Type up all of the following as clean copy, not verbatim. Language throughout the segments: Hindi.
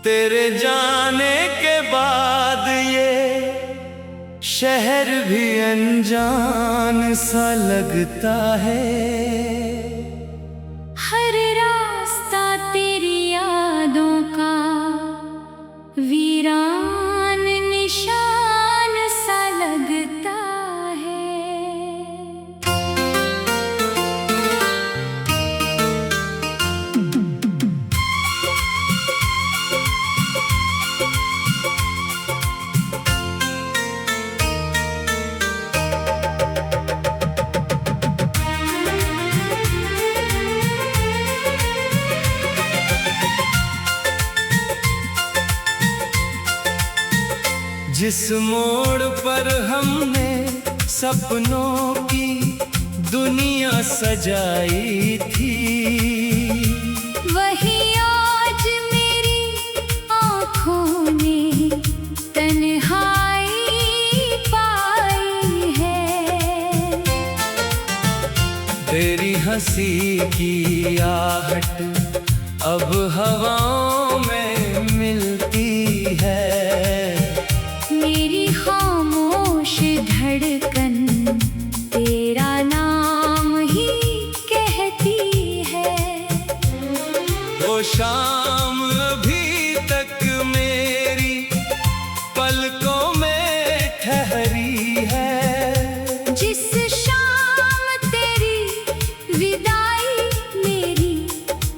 तेरे जाने के बाद ये शहर भी अनजान सा लगता है। हर रास्ता तेरी यादों का वीरान निशान सा लगता है। जिस मोड़ पर हमने सपनों की दुनिया सजाई थी, वही आज मेरी आँखों ने तन्हाई पाई है। तेरी हंसी की आहट अब हवाओं में मिलती है। मेरी खामोश धड़कन तेरा नाम ही कहती है। वो शाम अभी तक मेरी पलकों में ठहरी है। जिस शाम तेरी विदाई मेरी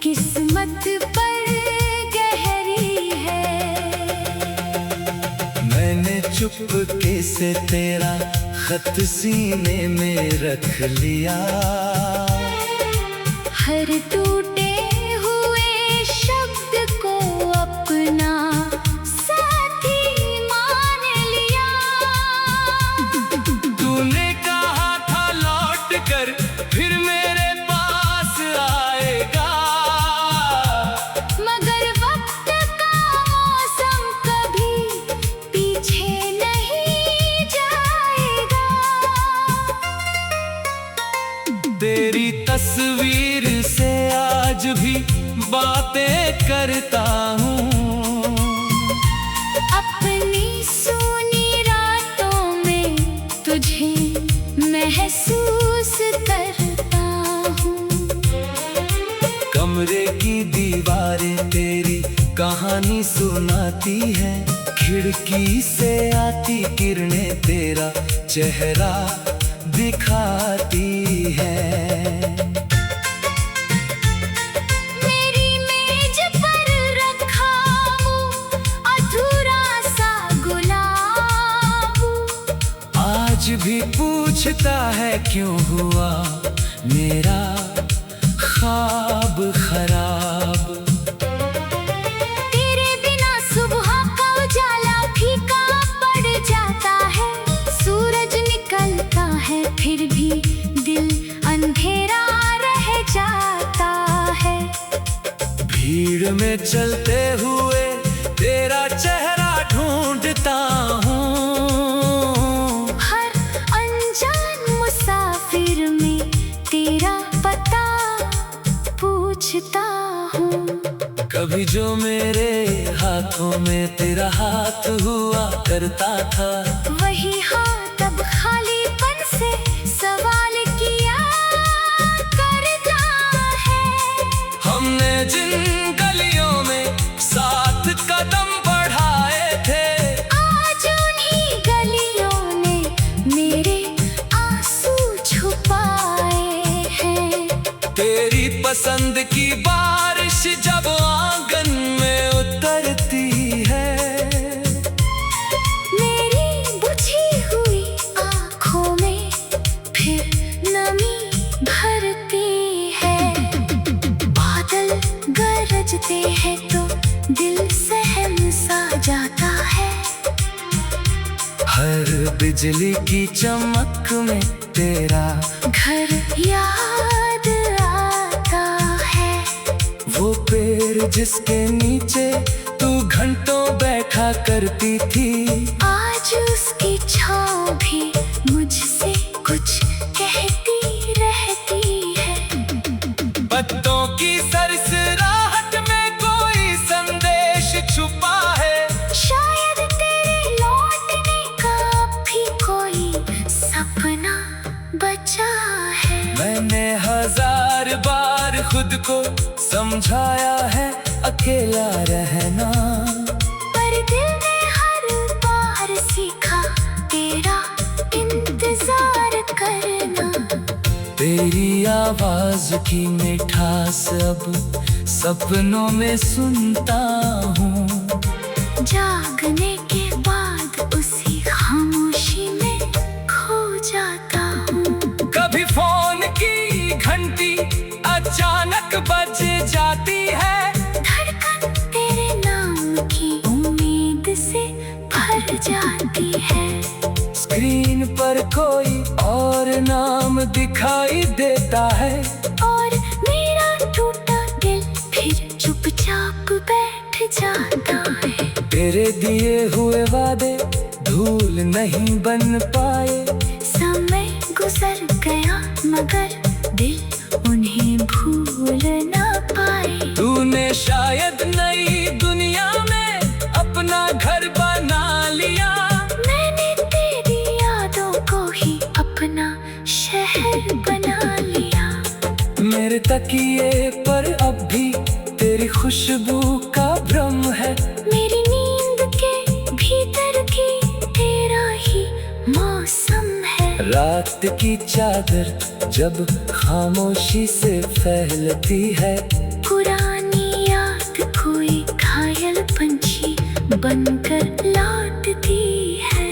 किस्मत पर गहरी है। मैंने चुपके से तेरा खत सीने में रख लिया। हर टूटे हुए शब्द को अपना साथी मान लिया। तूने कहा था लौट कर फिर मेरे पास आएगा, मगर वक्त का मौसम कभी पीछे नहीं जाएगा। तेरी तस्वीर से आज भी बातें करता हूँ। अपनी सूनी रातों में तुझे महसूस करता हूँ। कमरे की दीवारें तेरी कहानी सुनाती है। खिड़की से आती किरणें तेरा चेहरा दिखाती है। मेरी मेज पर रखा हूँ अधूरा सा गुलाब। आज भी पूछता है क्यों हुआ मेरा ख्वाब खराब। तेरे बिना सुबह का उजाला फीका पड़ जाता है। सूरज निकलता है फिर भी दिल अंधेरा रह जाता है। भीड़ में चलते हुए तेरा चेहरा ढूंढता हूँ। हर अनजान मुसाफिर में तेरा पता पूछता हूँ। कभी जो मेरे हाथों में तेरा हाथ हुआ करता था, वही हाथ अब खालीपन से सवाल किया करता है। हमने जिन गलियों में साथ कदम बढ़ाए थे, आज उन्हीं गलियों ने मेरे आंसू छुपाए हैं। तेरी पसंद की बारिश जब आंगन में उतरती है, मेरी बुझी हुई आँखों में फिर नमी भरती है। बादल गरजते हैं तो दिल सहम सा जाता है। हर बिजली की चमक में तेरा घर याद आता है। वो पेड़ जिसके नीचे तू घंटों बैठा करती थी, आज उसकी छाँव भी मुझसे कुछ कहती रहती है। पत्तों की सरसराहट में कोई संदेश छुपा खुद को समझाया है अकेला रहना, पर दिल ने हर बार सीखा तेरा इंतजार करना। तेरी आवाज की मिठास अब सपनों में सुनता हूँ, जागने के बाद उसी खामोशी में खो जाता हूँ। कभी फोन की घंटी अचानक बज जाती है, धड़कन तेरे नाम की उम्मीद से भर जाती है। स्क्रीन पर कोई और नाम दिखाई देता है, और मेरा टूटा दिल फिर चुपचाप बैठ जाता है। तेरे दिए हुए वादे धूल नहीं बन पाए, समय गुजर गया मगर दिल उन्हें भूल ना पाए। तूने शायद नई दुनिया में अपना घर बना लिया, मैंने तेरी यादों को ही अपना शहर बना लिया। मेरे तकिए पर अब भी तेरी खुशबू का भ्रम है, मेरी नींद के भीतर की तेरा ही मौसम है। रात की चादर जब खामोशी से फैलती है, पुरानी याद कोई घायल पंछी बनकर लौटती है।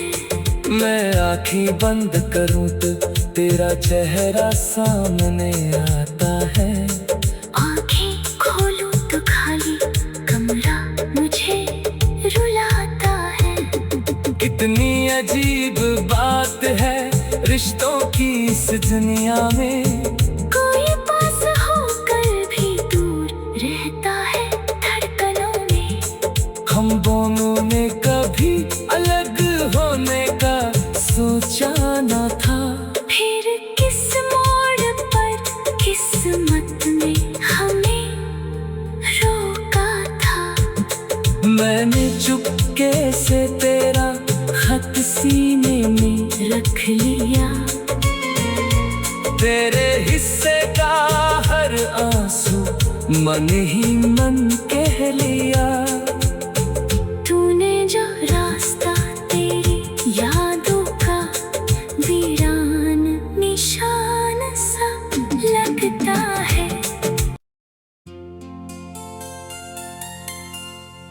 मैं आँखें बंद करूं तो तेरा चेहरा सामने आता है, आँखें खोलूं तो खाली कमरा मुझे रुलाता है। कितनी अजीब बात है रिश्तों की इस दुनिया में, कोई पास होकर भी दूर रहता है धड़कनों में। हम दोनों ने कभी अलग होने का सोचा न था, फिर किस मोड़ पर किस्मत ने हमें रोका था। मैंने चुपके से तेरा खत सीने में रख लिया, तेरे हिस्से का हर आंसू मन ही मन कह लिया। तूने जो रास्ता तेरी यादों का वीरान निशान सा लगता है।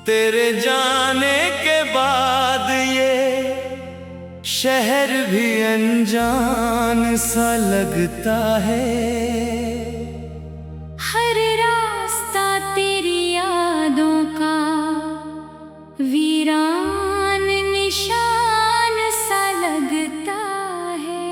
तेरे जाने के बाद ये शहर भी अनजान सा लगता है, हर रास्ता तेरी यादों का वीरान निशान सा लगता है।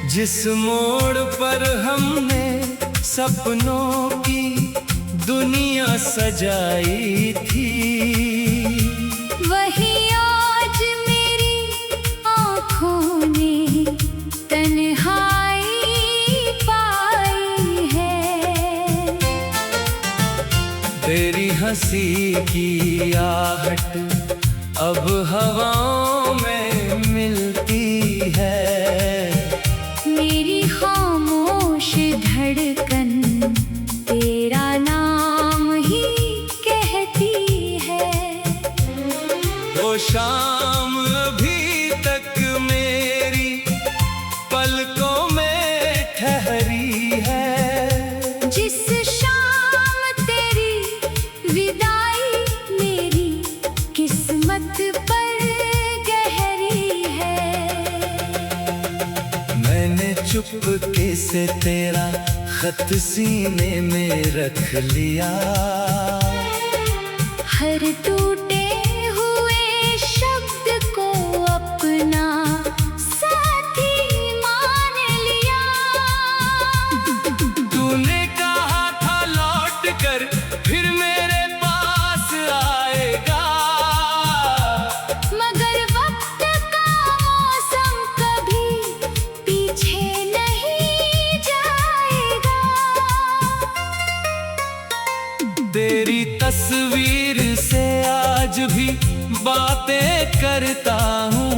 जिस मोड़ पर हमने सपनों की दुनिया सजाई थी, वही आज मेरी आँखों ने तन्हाई पाई है। तेरी हंसी की आहट अब हवाओं में मिलती है, मेरी खामोश धड़कन तेरा नाम ही कहती है। वो शाम अभी तक मेरी पलकों में ठहरी है, जिस शाम तेरी विदाई मेरी किस्मत पर गहरी है। मैंने चुपके से तेरा खत सीने में रख लिया, हर टूटे हुए शब्द को अपना साथी मान लिया। तूने कहा था लौट कर फिर मेरे पास आएगा, भी बातें करता हूँ।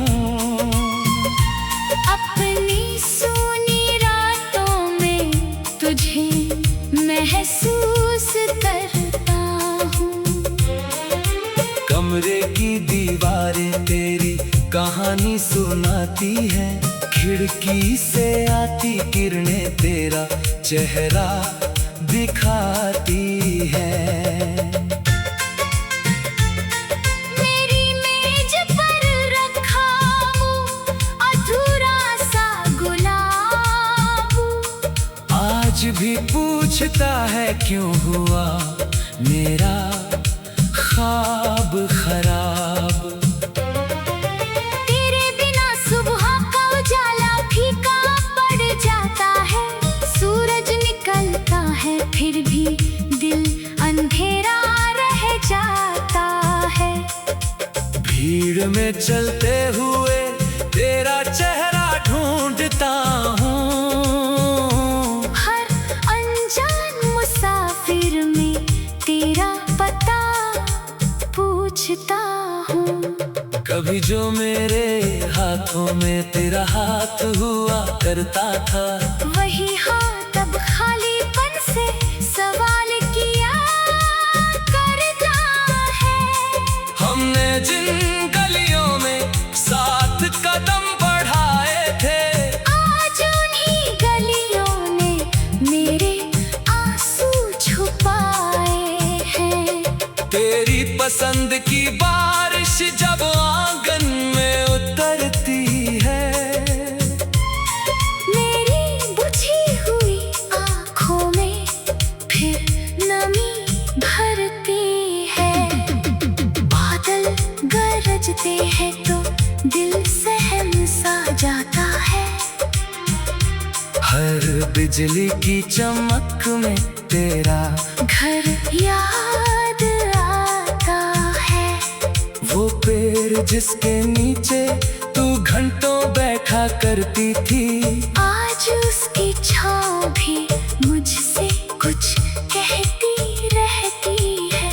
अपनी सूनी रातों में तुझे महसूस करता हूँ। कमरे की दीवारें तेरी कहानी सुनाती है, खिड़की से आती किरणें तेरा चेहरा दिखाती है। मेरी मेज पर रखा हूँ अधूरा सा गुलाब, आज भी पूछता है क्यों हुआ मेरा ख्वाब खराब। तेरे बिना सुबह का उजाला फीका पड़ जाता है, सूरज निकलता है फिर भी दिल अंधेरा रह जाता है। भीड़ में चलते हुए तेरा चेहरा ढूंढता हूँ, हर अनजान मुसाफिर में तेरा पता पूछता हूँ। कभी जो मेरे हाथों में तेरा हाथ हुआ करता था, वही हाथ अब खालीपन से सवाल किया करता है। हमने जिन गलियों में साथ कदम बढ़ाए थे, आज उन्हीं गलियों ने मेरे आंसू छुपाए हैं। तेरी पसंद की बारिश जब आंगन में उतरती है, मेरी बुझी हुई आँखों में फिर नमी भरती है। बादल गरजते हैं तो दिल सहम सा जाता है। हर बिजली की चमक में तेरा घर याद आता है। वो पेड़ जिसके नीचे तू घंटों बैठा करती थी, आज उसकी छाँव भी मुझसे कुछ कहती रहती है।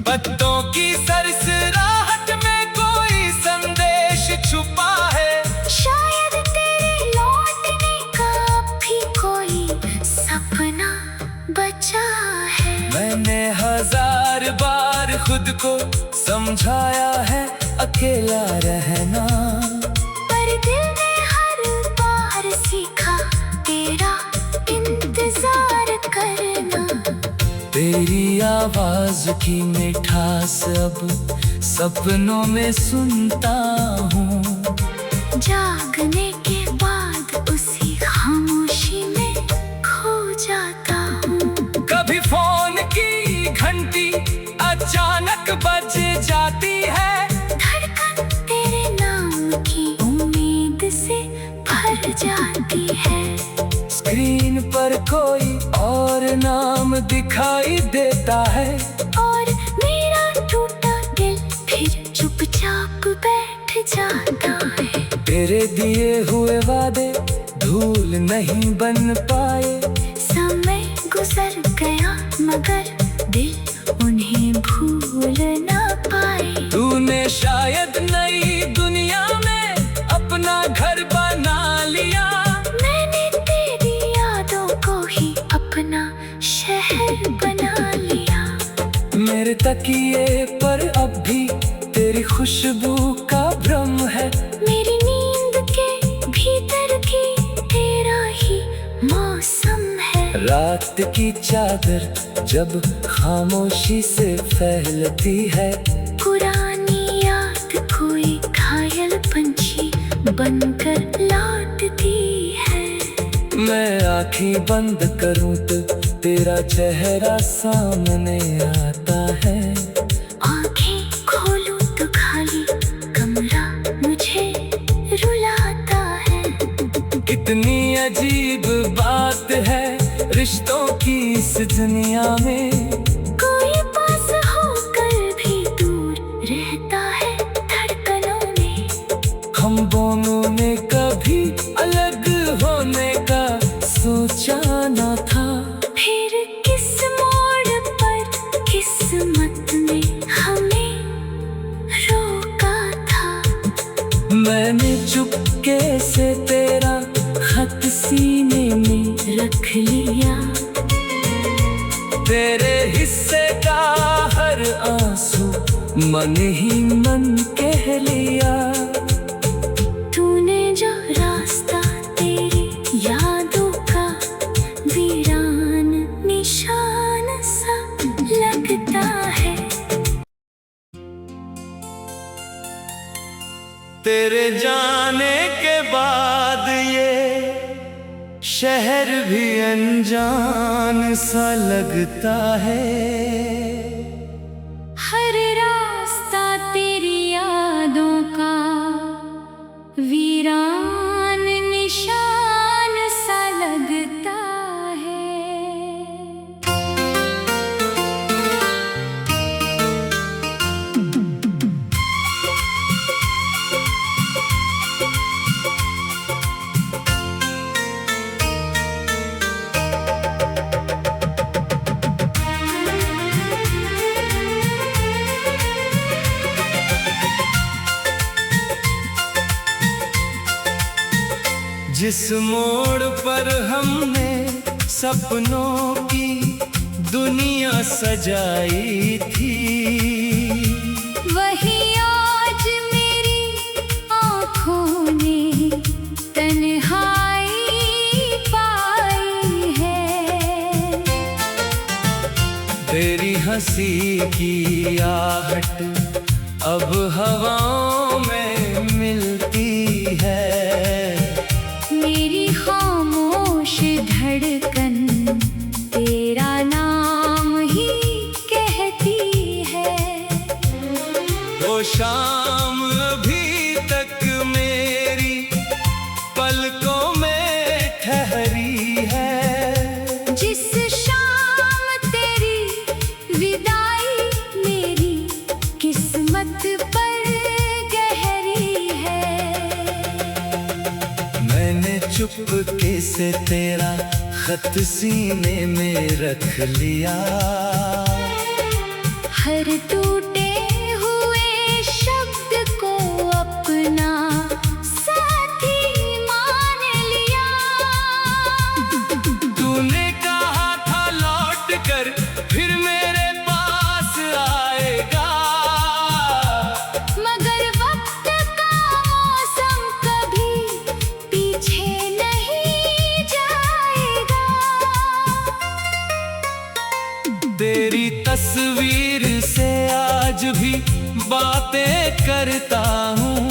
पत्तों की सरसराहट में कोई संदेश छुपा है, शायद तेरे लौटने का भी कोई सपना बचा है। मैंने हजार बार खुद को समझाया है अकेला रहना, पर दिल ने हर बार सीखा तेरा इंतजार करना। तेरी आवाज की मिठास अब सपनों में सुनता हूँ। जागने के बाद उसी खामोशी में खो जाता हूँ। कभी फोन की घंटी अचानक बज जाती है, धड़कन तेरे नाम की उम्मीद से भर जाती है। स्क्रीन पर कोई और नाम दिखाई देता है, और मेरा टूटा दिल फिर चुपचाप बैठ जाता है। तेरे दिए हुए वादे धूल नहीं बन पाए, समय गुजर गया मगर दिल उन्हें भूल ना पाए। तूने शायद नई दुनिया में अपना घर बना लिया, मैंने तेरी यादों को ही अपना शहर बना लिया। मेरे तकिए पर अब भी तेरी खुशबू का भ्रम है, मेरी नींद के भीतर की तेरा ही मौसम है। रात की चादर जब खामोशी से फैलती है, पुरानी याद कोई घायल पंछी बनकर लौटती है। मैं आँखें बंद करूं तो तेरा चेहरा सामने आता है, आँखें खोलूं तो खाली कमरा मुझे रुलाता है। कितनी अजीब बात है रिश्तों की इस दुनिया में, कोई पास होकर भी दूर रहता है धड़कनों में। हम दोनों ने कभी अलग होने का सोचा न था, फिर किस मोड़ पर किस्मत ने हमें मैंने चुपके से तेरा खत सीने में रख लिया, तेरे हिस्से का हर आंसू मन ही मन कह लिया। तूने जो रास्ता तेरी यादों का वीरान निशान सा लगता है। तेरे जाने के बाद ये शहर भी अनजान सा लगता है। हर रास्ता तेरी यादों का वीरान निशान सा लगता है। जिस मोड़ पर हमने सपनों की दुनिया सजाई थी, वही आज मेरी आँखों ने तन्हाई पाई है। तेरी हंसी की आहट अब हवाओं में मिलती है। मेरी खामोश धड़कन तेरा नाम ही कहती है। वो शाम अभी तक मेरी पलकों में ठहरी है। जिस शाम तेरी विदाई मेरी किस्मत पर गहरी है। मैंने चुपके से तेरा खत सीने में रख लिया, हर टूटे हुए शब्द को अपना साथी मान लिया। तूने कहा था लौट कर फिर मेरे पास आएगा, मगर वक्त का मौसम कभी पीछे नहीं जाएगा। तेरी तस्वीर से आज भी बातें करता हूँ,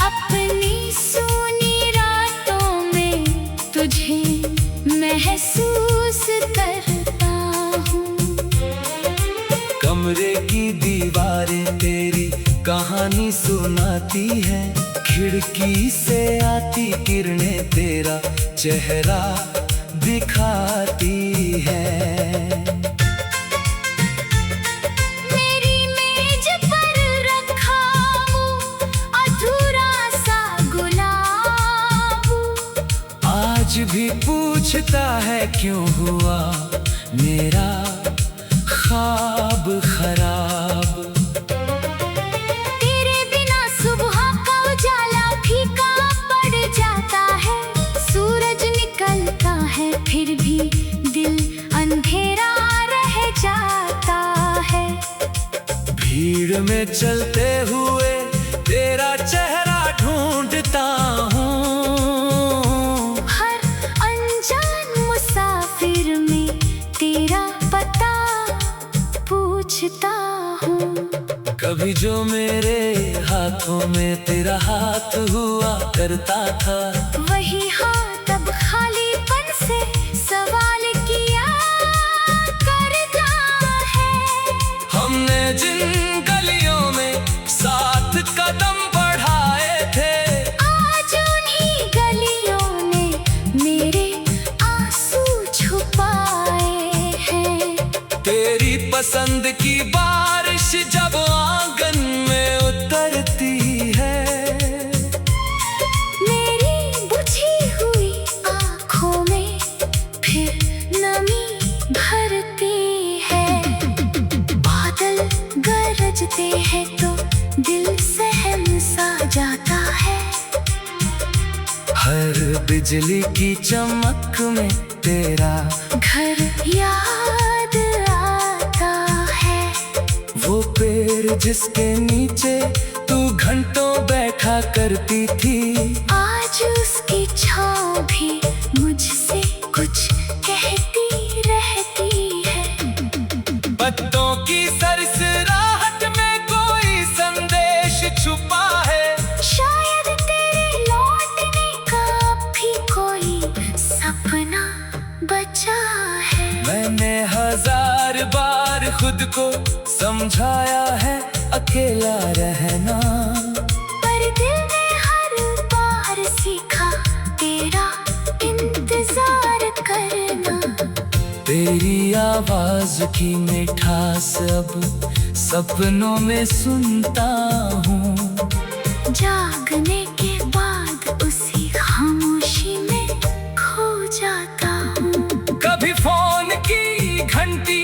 अपनी सूनी रातों में तुझे महसूस करता हूँ। कमरे की दीवारें तेरी कहानी सुनाती है, खिड़की से आती किरणें तेरा चेहरा दिखाती है। मेरी मेज पर रखा हूँ अधूरा सा गुलाब, आज भी पूछता है क्यों हुआ मेरा ख्वाब खराब। तेरे बिना सुबह का उजाला फीका पड़ जाता है। सूरज निकलता है फिर भी दिल अंधेरा रह जाता है। भीड़ में चलते हुए तेरा चेहरा ढूंढता हूँ, हर अनजान मुसाफिर में तेरा पता पूछता हूँ। कभी जो मेरे हाथों में तेरा हाथ हुआ करता था, वही हाथ अब खालीपन से सवाल किया करता है। हमने जिन गलियों में साथ कदम बढ़ाए थे, आज उन्हीं गलियों ने मेरे आंसू छुपाए हैं। तेरी पसंद की बारिश जब आंगन में उतरती है, मेरी बुझी हुई आँखों में फिर नमी भरती है। बादल गरजते हैं तो दिल सहम सा हर बिजली की चमक में तेरा घर याद आता है। वो पेड़ जिसके नीचे तू घंटों बैठा करती थी, आज उसकी छाँव भी मुझसे कुछ कहती रहती है। पत्तों की सरसराहट में कोई संदेश छुपा है। शायद तेरे लौटने का भी कोई सपना बचा है। मैंने 1000 बार खुद को समझाया है अकेला रहना, पर दिल ने हर बार सीखा तेरा इंतजार करना। तेरी आवाज की मिठास अब सपनों में सुनता हूँ। जागने के बाद उसी खामोशी में खो जाता हूँ। कभी फोन की घंटी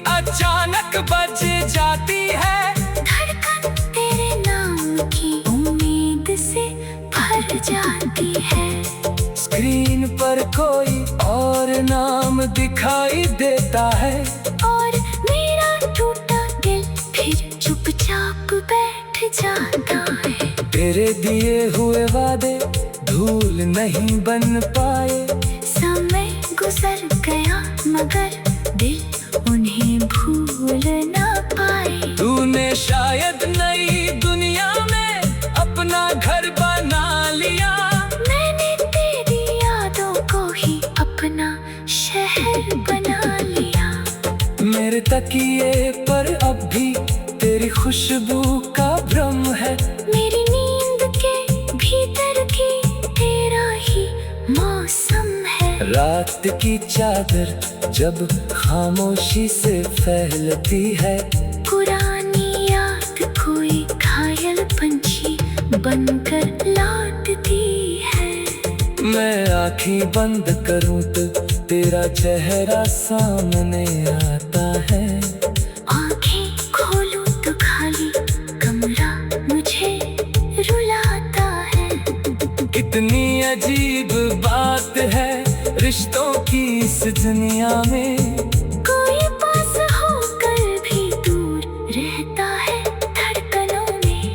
अचानक बज जाती है, धड़कन तेरे नाम की उम्मीद से भर जाती है। स्क्रीन पर कोई और नाम दिखाई देता है, और मेरा टूटा दिल फिर चुपचाप बैठ जाता है। तेरे दिए हुए वादे धूल नहीं बन पाए। समय गुजर गया मगर दिल उन्हें भूल ना पाए। तूने शायद नई दुनिया में अपना घर बना लिया, मैंने तेरी यादों को ही अपना शहर बना लिया। मेरे तकिए पर अब भी तेरी खुशबू का भ्रम है। मेरी नींद के भीतर की तेरा ही मौसम है। रात की चादर जब खामोशी से फैलती है, पुरानी याद कोई घायल पंछी बनकर लौटती है। मैं आँखें बंद करूं तो तेरा चेहरा सामने आता है। आँखें खोलूं तो खाली कमरा मुझे रुलाता है। कितनी अजीब बात है रिश्तों की इस दुनिया में, कोई पास होकर भी दूर रहता है धड़कनों में।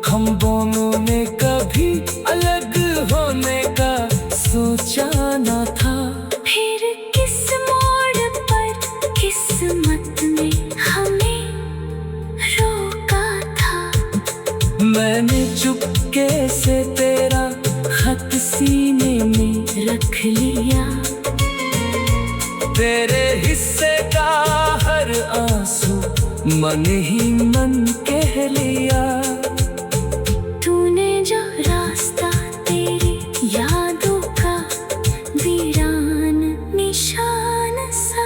हम दोनों ने कभी अलग होने का सोचा न था। फिर किस मोड़ पर किस्मत ने हमें रोका था। मैंने चुपके से तेरा खत सीने में रख लिया, तेरे हिस्से का हर आंसू मन ही मन कह लिया। तूने जो रास्ता तेरी यादों का वीरान निशान सा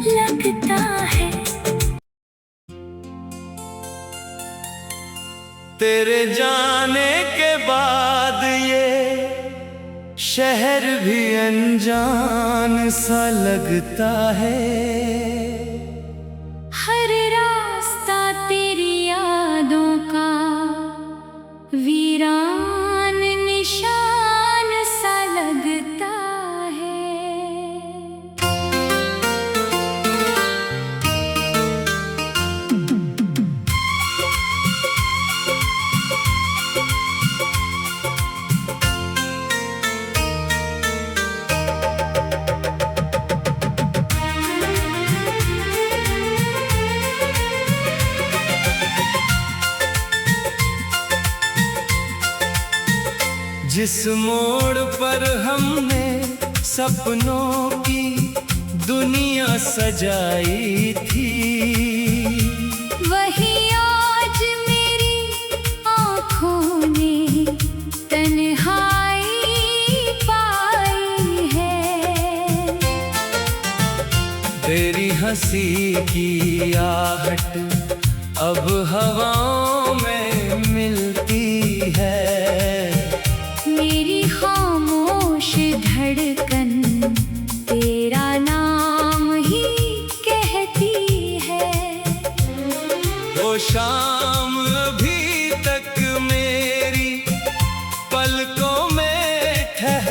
लगता है। तेरे जाने के बाद ये शहर भी अनजान सा लगता है। हर रास्ता तेरी यादों का वीरान निशान सा लगता है। जिस मोड़ पर हमने सपनों की दुनिया सजाई थी, वही आज मेरी आँखों ने तन्हाई पाई है। तेरी हंसी की आहट अब हवाओं में मिलती है। मेरी खामोश धड़कन तेरा नाम ही कहती है। वो शाम अभी तक मेरी पलकों में ठहरी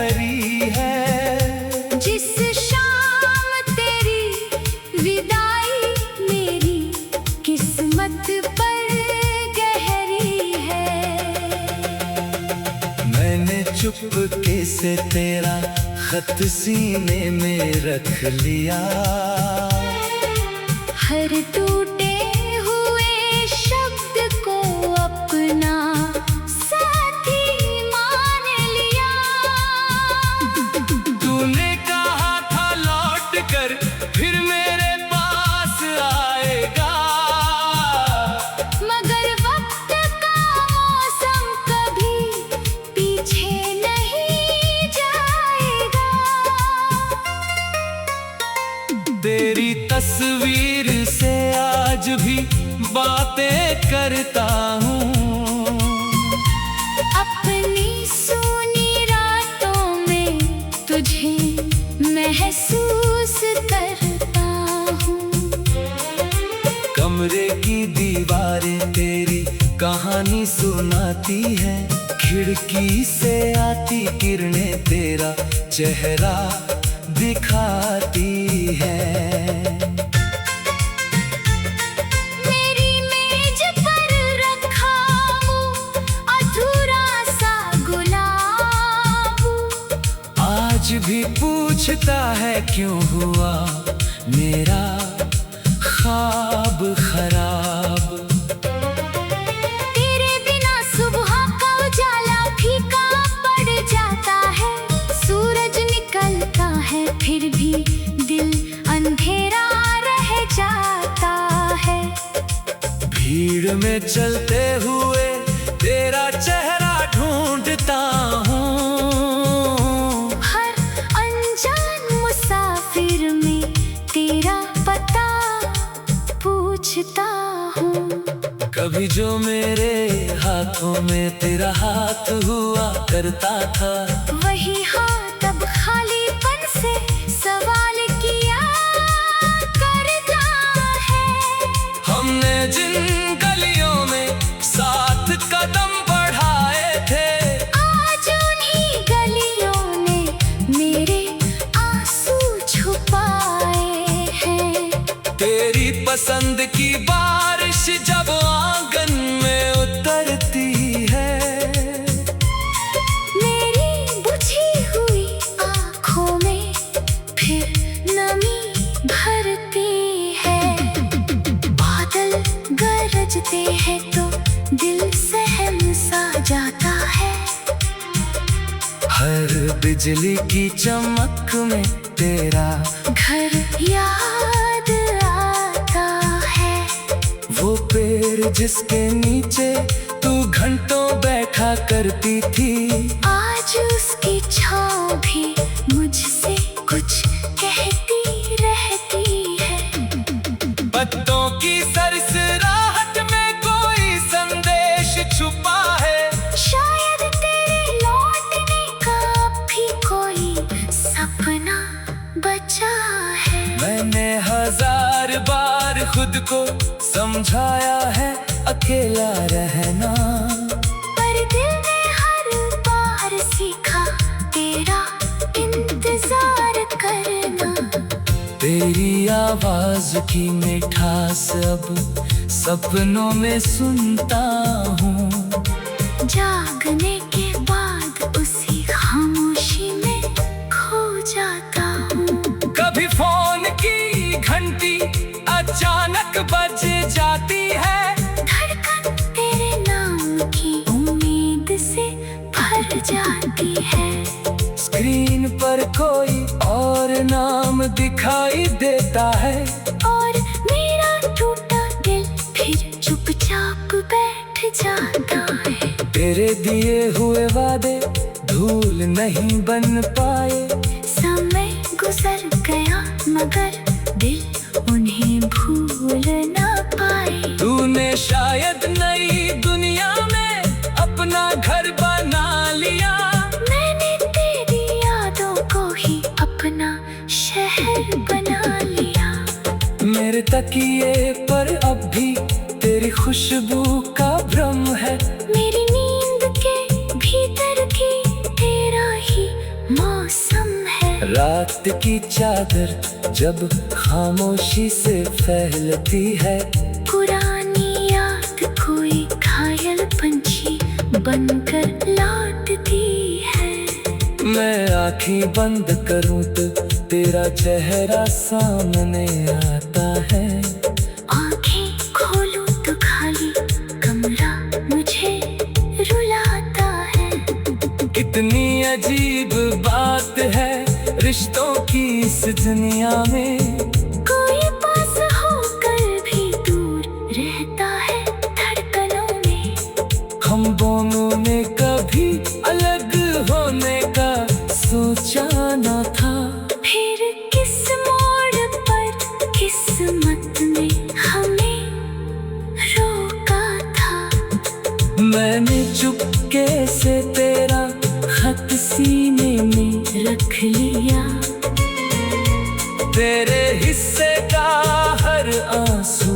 चुपके से तेरा खत सीने में रख लिया। हर टूटे हुए शब्द को अपना साथी मान लिया। तूने कहा था लौट कर फिर मेरे पास आएगा, मगर वक्त का मौसम कभी पीछे नहीं जाएगा। तेरी तस्वीर से आज भी बातें करता हूँ, अपनी सूनी रातों में तुझे महसूस करता हूँ। कमरे की दीवारें तेरी कहानी सुनाती है, खिड़की से आती किरणें तेरा चेहरा दिखाती है। मेरी मेज पर रखा हूँ अधूरा सा गुलाब, आज भी पूछता है क्यों हुआ मेरा ख्वाब खराब। तेरे बिना सुबह का उजाला फीका पड़ जाता है, सूरज निकलता है फिर भी दिल अंधेरा रह जाता है। भीड़ में चलते हुए तेरा चेहरा ढूंढता हूँ, हर अनजान मुसाफिर में तेरा पता पूछता हूँ। कभी जो मेरे हाथों में तेरा हाथ हुआ करता था, वही हाथ अब खालीपन से सवाल किया करता है। हमने जिन गलियों में साथ कदम बढ़ाए थे, आज उन्हीं गलियों ने मेरे आंसू छुपाए हैं। तेरी पसंद की बारिश जब आंगन में उतरती है, मेरी बुझी हुई आँखों में फिर नमी भरती है। बादल गरजते हैं तो दिल सहम सा जाता है। हर बिजली की चमक में तेरा घर याद आता है। वो पेड़ जिसके नीचे तू घंटों बैठा करती थी, आज उसकी छाँव भी मुझसे कुछ कहती रहती है। पत्तों की सरसराहट में कोई संदेश छुपा है, शायद तेरे लौटने का भी कोई सपना बचा है। मैंने 1000 बार खुद को समझाया है अकेला रहना, पर दिल ने हर बार सीखा तेरा इंतजार करना। तेरी आवाज की मिठास अब सपनों में सुनता हूँ, जागने के बाद उसी खामोशी में खो जाता हूँ। कभी फोन की घंटी अचानक बज जाती है, धड़कन तेरे नाम की उम्मीद से भर जाती है। स्क्रीन पर कोई और नाम दिखाई देता है, और मेरा टूटा दिल फिर चुपचाप बैठ जाता है। तेरे दिए हुए वादे धूल नहीं बन पाए, समय गुजर गया मगर दिल उन्हें भूल ना पाए। तूने शायद नई दुनिया में अपना घर बना लिया, मैंने तेरी यादों को ही अपना शहर बना लिया। मेरे तकिए पर अब भी तेरी खुशबू का भ्रम है, मेरी नींद के भीतर की तेरा ही मौसम है। रात की चादर जब खामोशी से फैलती है, पुरानी याद कोई घायल पंछी बनकर लौटती है। मैं आँखें बंद करूं तो तेरा चेहरा सामने आता है। आँखें खोलूं तो खाली कमरा मुझे रुलाता है। कितनी अजीब बात है रिश्तों की इस दुनिया में, कोई पास होकर भी दूर रहता है धड़कनों में। हम दोनों ने कभी अलग होने का सोचा न था, फिर किस मोड़ पर किस्मत ने हमें रोका था। मैंने चुपके से तेरा खत सीने में रख लिया, तेरे हिस्से का हर आंसू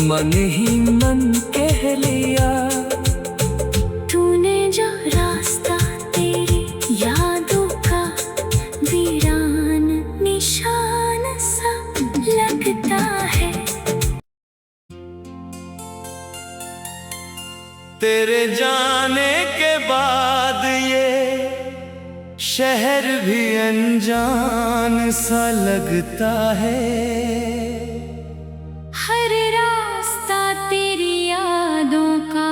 मन ही मन कह लिया। तूने जो रास्ता तेरी यादों का वीरान निशान सा लगता है। तेरे जाने के बाद ये शहर भी अनजान सा लगता है। हर रास्ता तेरी यादों का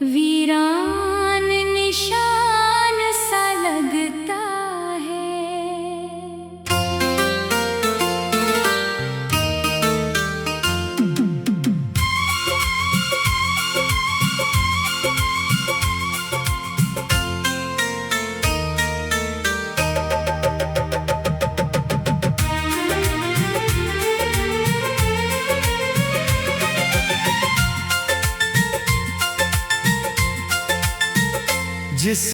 वीरान निशान सा लगता है। जिस